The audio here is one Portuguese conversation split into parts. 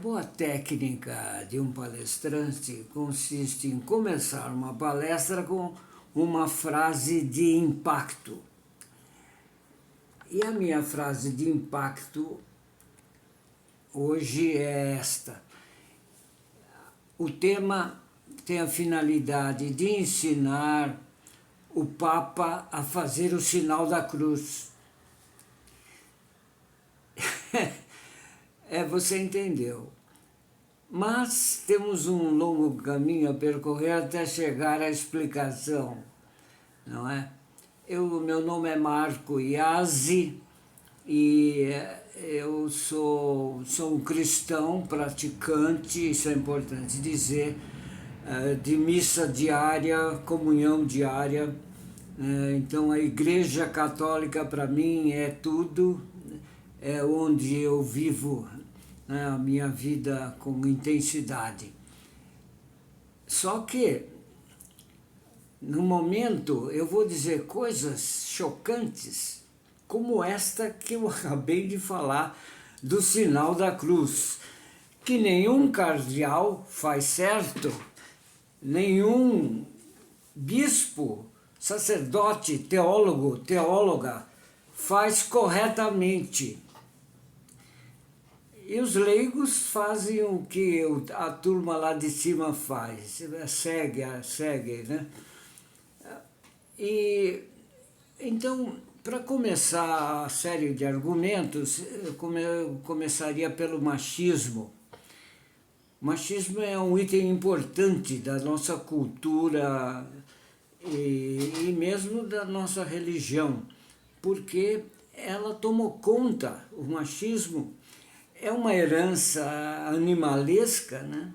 boa técnica de um palestrante consiste em começar uma palestra com uma frase de impacto. E a minha frase de impacto hoje é esta. O tema tem a finalidade de ensinar o Papa a fazer o sinal da cruz. Você entendeu. Mas temos um longo caminho a percorrer até chegar à explicação, não é? Meu nome é Marco Iazzi e eu sou um cristão praticante, isso é importante dizer, de missa diária, comunhão diária. Então a Igreja Católica para mim é tudo, é onde eu vivo a minha vida com intensidade. Só que, no momento, eu vou dizer coisas chocantes, como esta que eu acabei de falar, do sinal da cruz, que nenhum cardeal faz certo, nenhum bispo, sacerdote, teólogo, teóloga faz corretamente. E os leigos fazem o que a turma lá de cima faz, segue, né? E então, para começar a série de argumentos, eu começaria pelo machismo. O machismo é um item importante da nossa cultura e mesmo da nossa religião, porque ela tomou conta, o machismo é uma herança animalesca, né?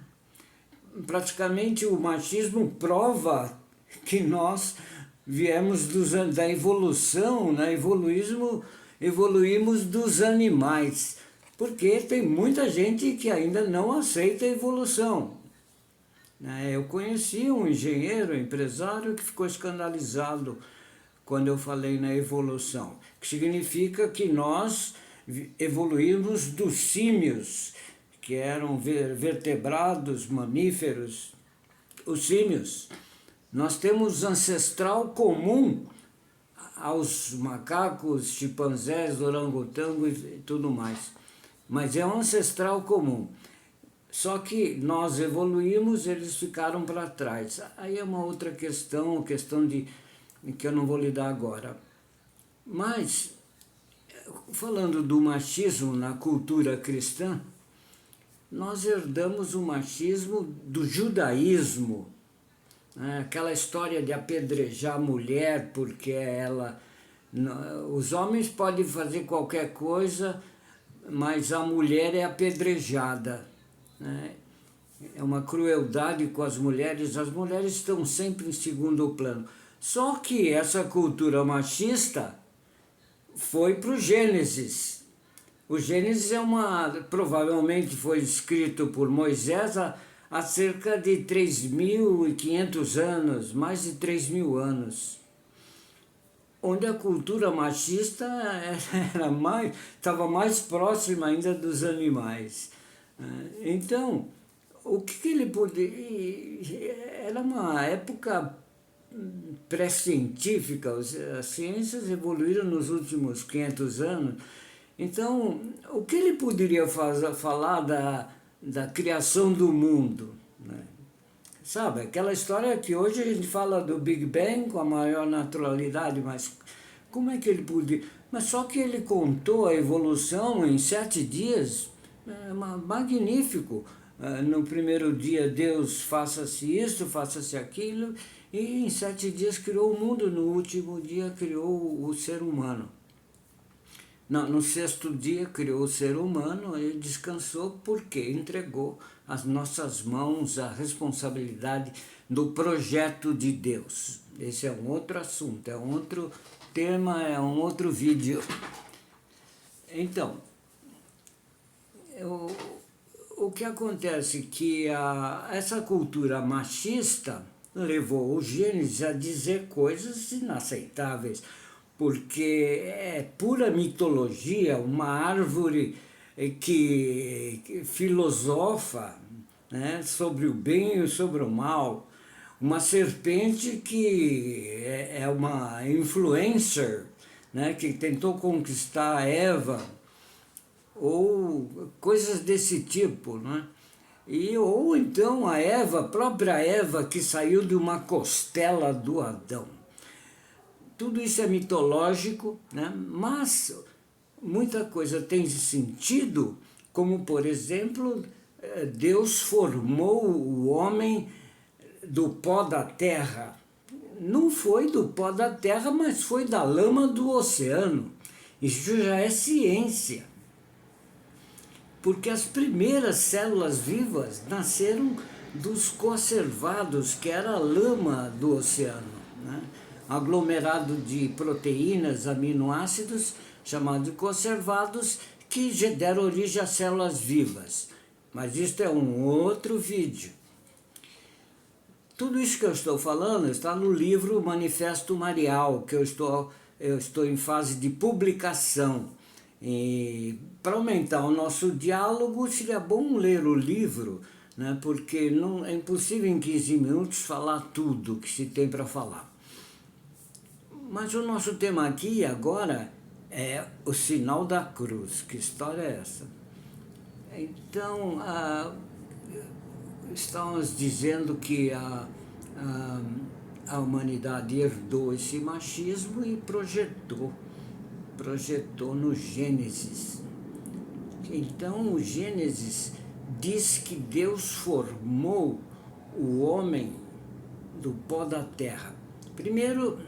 Praticamente o machismo prova que nós viemos da evolução, né? Evoluímos dos animais, porque tem muita gente que ainda não aceita a evolução. Eu conheci um engenheiro, empresário, que ficou escandalizado quando eu falei na evolução, que significa que nós evoluímos dos símios, que eram vertebrados, mamíferos, os símios. Nós temos ancestral comum aos macacos, chimpanzés, orangotango e tudo mais. Mas é um ancestral comum. Só que nós evoluímos, eles ficaram para trás. Aí é uma outra questão, que eu não vou lidar agora. Mas, falando do machismo na cultura cristã, nós herdamos o machismo do judaísmo. Aquela história de apedrejar a mulher porque ela... Os homens podem fazer qualquer coisa, mas a mulher é apedrejada. É uma crueldade com as mulheres estão sempre em segundo plano. Só que essa cultura machista foi para o Gênesis. O Gênesis provavelmente foi escrito por Moisés há cerca de 3.500 anos, mais de 3.000 anos, onde a cultura machista estava mais próxima ainda dos animais. Então, o que ele poderia... Era uma época pré-científica, as ciências evoluíram nos últimos 500 anos. Então, o que ele poderia falar da criação do mundo? Sabe, aquela história que hoje a gente fala do Big Bang com a maior naturalidade, mas como é que ele podia... Mas só que ele contou a evolução em 7 dias, magnífico. No primeiro dia Deus faça-se isso, faça-se aquilo, e em 7 dias criou o mundo, no último dia criou o ser humano. No 6º dia criou o ser humano e descansou porque entregou às nossas mãos a responsabilidade do projeto de Deus. Esse é um outro assunto, é um outro tema, é um outro vídeo. Então, o que acontece é que essa cultura machista levou o Gênesis a dizer coisas inaceitáveis, porque é pura mitologia, uma árvore que filosofa, né, sobre o bem e sobre o mal, uma serpente que é uma influencer, né, que tentou conquistar a Eva, ou coisas desse tipo, né? Ou então a própria Eva, que saiu de uma costela do Adão. Tudo isso é mitológico, né? Mas muita coisa tem sentido, como, por exemplo, Deus formou o homem do pó da terra. Não foi do pó da terra, mas foi da lama do oceano. Isso já é ciência. Porque as primeiras células vivas nasceram dos conservados, que era a lama do oceano, né? Aglomerado de proteínas, aminoácidos, chamados de conservados, que deram origem às células vivas. Mas isto é um outro vídeo. Tudo isso que eu estou falando está no livro Manifesto Marial, que eu estou em fase de publicação. E para aumentar o nosso diálogo, seria bom ler o livro, né, porque não, é impossível em 15 minutos falar tudo que se tem para falar. Mas o nosso tema aqui agora é o sinal da cruz. Que história é essa? Então, estamos dizendo que a humanidade herdou esse machismo e projetou no Gênesis. Então, o Gênesis diz que Deus formou o homem do pó da terra. Primeiro,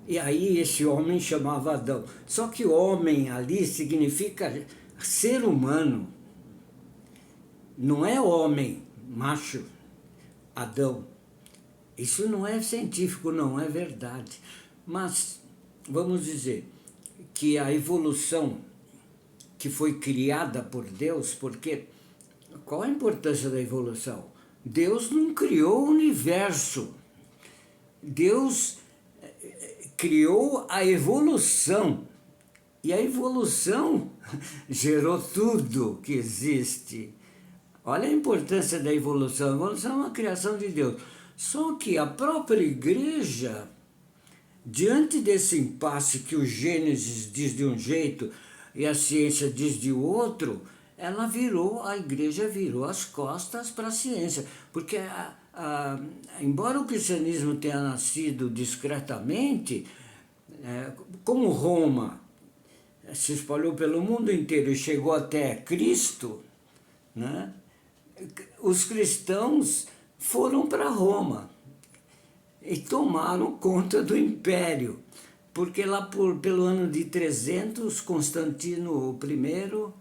e aí esse homem chamava Adão. Só que homem ali significa ser humano. Não é homem, macho, Adão. Isso não é científico, não é verdade. Mas vamos dizer que a evolução que foi criada por Deus, porque qual a importância da evolução? Deus não criou o universo. Deus criou a evolução. E a evolução gerou tudo que existe. Olha a importância da evolução. A evolução é uma criação de Deus. Só que a própria igreja, diante desse impasse que o Gênesis diz de um jeito e a ciência diz de outro, a igreja virou as costas para a ciência. Porque, embora o cristianismo tenha nascido discretamente, como Roma se espalhou pelo mundo inteiro e chegou até Cristo, né? Os cristãos foram para Roma e tomaram conta do império, porque lá pelo ano de 300, Constantino I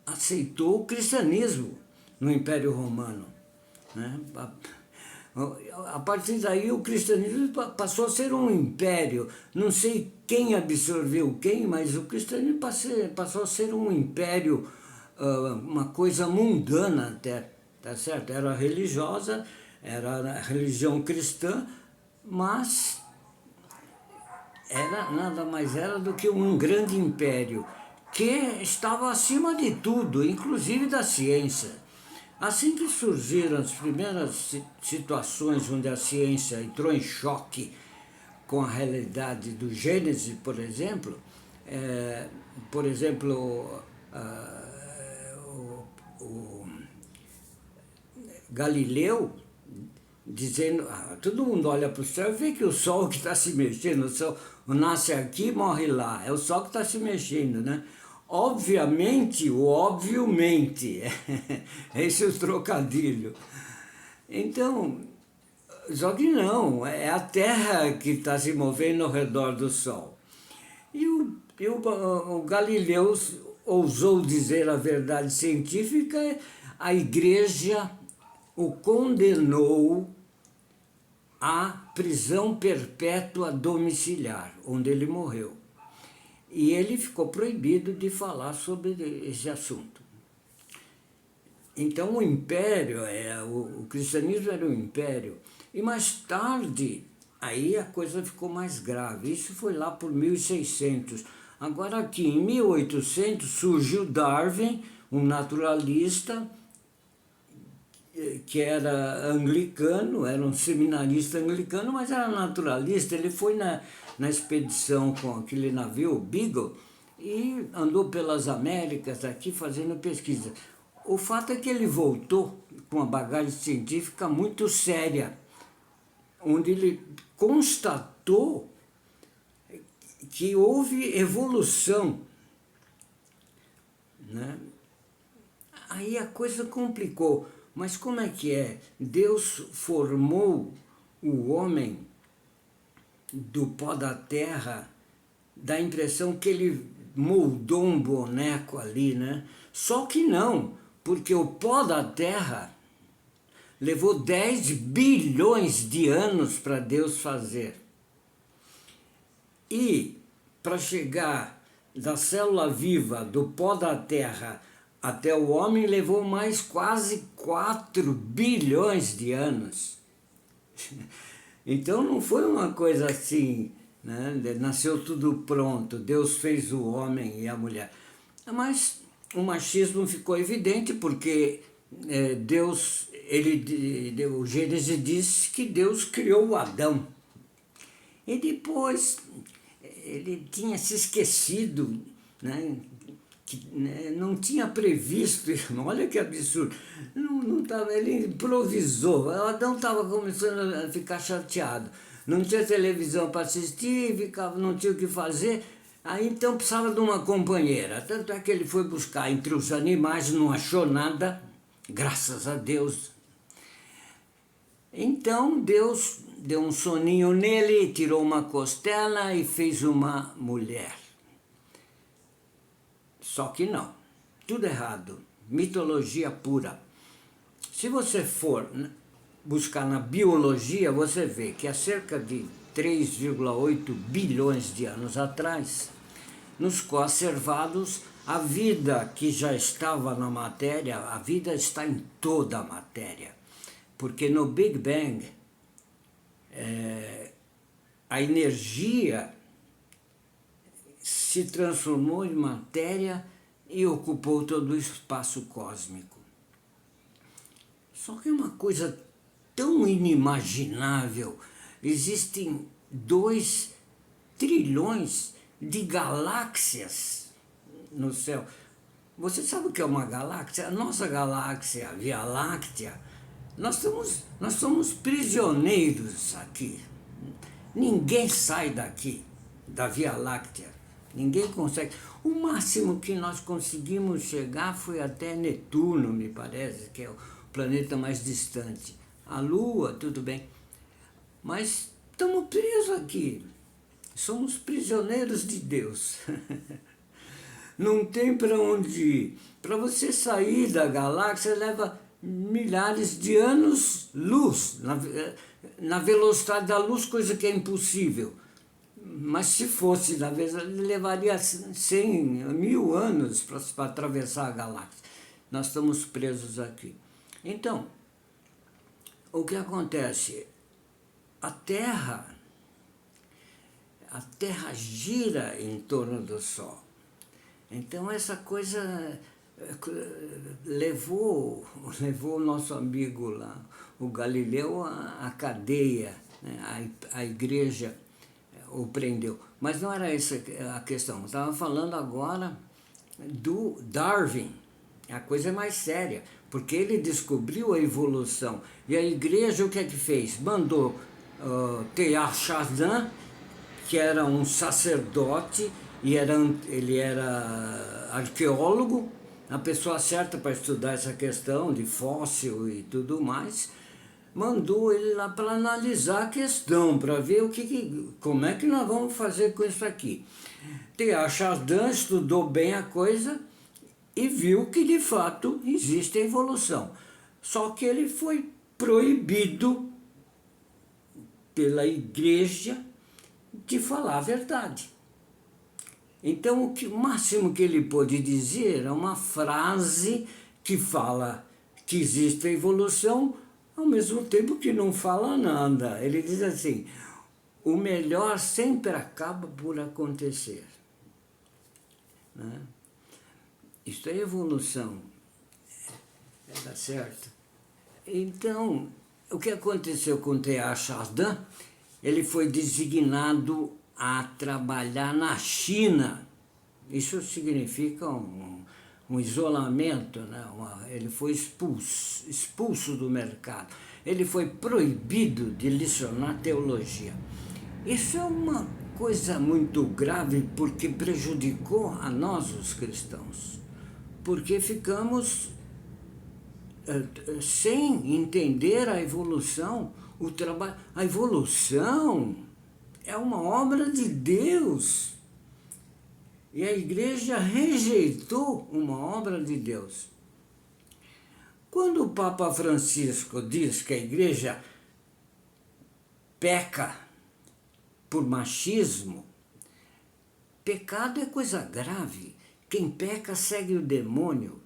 aceitou o cristianismo no Império Romano, né? A partir daí o cristianismo passou a ser um império. Não sei quem absorveu quem, mas o cristianismo passou a ser um império, uma coisa mundana até, tá certo? Era religiosa, era a religião cristã, mas nada mais era do que um grande império que estava acima de tudo, inclusive da ciência. Assim que surgiram as primeiras situações onde a ciência entrou em choque com a realidade do Gênesis, por exemplo, o Galileu dizendo, todo mundo olha para o céu e vê que o sol que está se mexendo, o sol nasce aqui e morre lá, é o sol que está se mexendo, né? Obviamente, o óbvio mente, esse é o trocadilho. Então, só que não, é a Terra que está se movendo ao redor do Sol. E o Galileu ousou dizer a verdade científica, a Igreja o condenou à prisão perpétua domiciliar, onde ele morreu. E ele ficou proibido de falar sobre esse assunto. Então o império, o cristianismo era um império. E mais tarde, aí a coisa ficou mais grave. Isso foi lá por 1600. Agora aqui, em 1800, surgiu Darwin, um naturalista, que era anglicano, era um seminarista anglicano, mas era naturalista. Ele foi na expedição com aquele navio, o Beagle, e andou pelas Américas aqui fazendo pesquisa. O fato é que ele voltou com uma bagagem científica muito séria, onde ele constatou que houve evolução, né? Aí a coisa complicou. Mas como é que é? Deus formou o homem do pó da terra, dá a impressão que ele moldou um boneco ali, né? Só que não, porque o pó da terra levou 10 bilhões de anos para Deus fazer. E para chegar da célula viva, do pó da terra, até o homem, levou mais quase 4 bilhões de anos. Então não foi uma coisa assim, né? Nasceu tudo pronto, Deus fez o homem e a mulher. Mas o machismo ficou evidente porque Deus, o Gênesis diz que Deus criou o Adão. E depois ele tinha se esquecido, né? Não tinha previsto, olha que absurdo, não tava, ele improvisou, o Adão estava começando a ficar chateado, não tinha televisão para assistir, não tinha o que fazer, aí então precisava de uma companheira, tanto é que ele foi buscar entre os animais, não achou nada, graças a Deus. Então Deus deu um soninho nele, tirou uma costela e fez uma mulher. Só que não, tudo errado, mitologia pura. Se você for buscar na biologia, você vê que há cerca de 3,8 bilhões de anos atrás, nos conservados, a vida que já estava na matéria, a vida está em toda a matéria. Porque no Big Bang, a energia se transformou em matéria e ocupou todo o espaço cósmico. Só que é uma coisa tão inimaginável. Existem 2 trilhões de galáxias no céu. Você sabe o que é uma galáxia? A nossa galáxia, a Via Láctea, nós somos prisioneiros aqui. Ninguém sai daqui, da Via Láctea. Ninguém consegue. O máximo que nós conseguimos chegar foi até Netuno, me parece, que é o planeta mais distante. A Lua, tudo bem. Mas estamos presos aqui. Somos prisioneiros de Deus. Não tem para onde ir. Para você sair da galáxia leva milhares de anos-luz. Na velocidade da luz, coisa que é impossível. Mas se fosse, na vez, levaria 100, 1000 anos para atravessar a galáxia. Nós estamos presos aqui. Então, o que acontece? A Terra gira em torno do Sol. Então, essa coisa levou o nosso amigo lá, o Galileu, à cadeia, né? A igreja o prendeu. Mas não era essa a questão. Eu estava falando agora do Darwin. A coisa é mais séria, porque ele descobriu a evolução. E a igreja o que é que fez? Mandou Teilhard Chardin, que era um sacerdote, e ele era arqueólogo, a pessoa certa para estudar essa questão de fóssil e tudo mais, mandou ele lá para analisar a questão, para ver como é que nós vamos fazer com isso aqui. Teilhard Chardin estudou bem a coisa e viu que de fato existe a evolução. Só que ele foi proibido pela igreja de falar a verdade. Então o máximo que ele pôde dizer é uma frase que fala que existe a evolução, ao mesmo tempo que não fala nada. Ele diz assim: o melhor sempre acaba por acontecer. né? Isso é evolução, tá certo? Então, o que aconteceu com Teilhard Chardin? Ele foi designado a trabalhar na China. Isso significa um isolamento, né? Ele foi expulso do mercado. Ele foi proibido de lecionar teologia. Isso é uma coisa muito grave porque prejudicou a nós, os cristãos. Porque ficamos sem entender a evolução, o trabalho. A evolução é uma obra de Deus. E a igreja rejeitou uma obra de Deus. Quando o Papa Francisco diz que a igreja peca por machismo, pecado é coisa grave. Quem peca segue o demônio.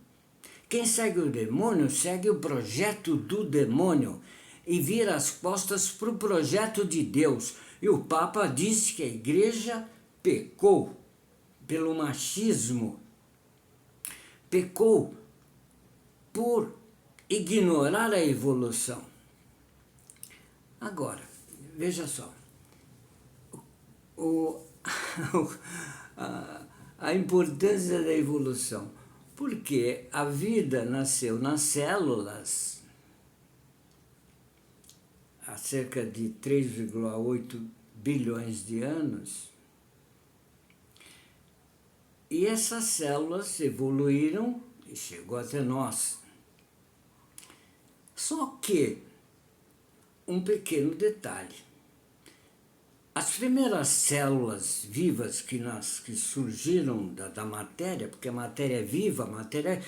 Quem segue o demônio segue o projeto do demônio e vira as costas para o projeto de Deus. E o Papa disse que a igreja pecou pelo machismo, pecou por ignorar a evolução. Agora, veja só, a importância da evolução, porque a vida nasceu nas células há cerca de 3,8 bilhões de anos, e essas células evoluíram e chegou até nós. Só que, um pequeno detalhe, as primeiras células vivas que surgiram da matéria, porque a matéria é viva, a matéria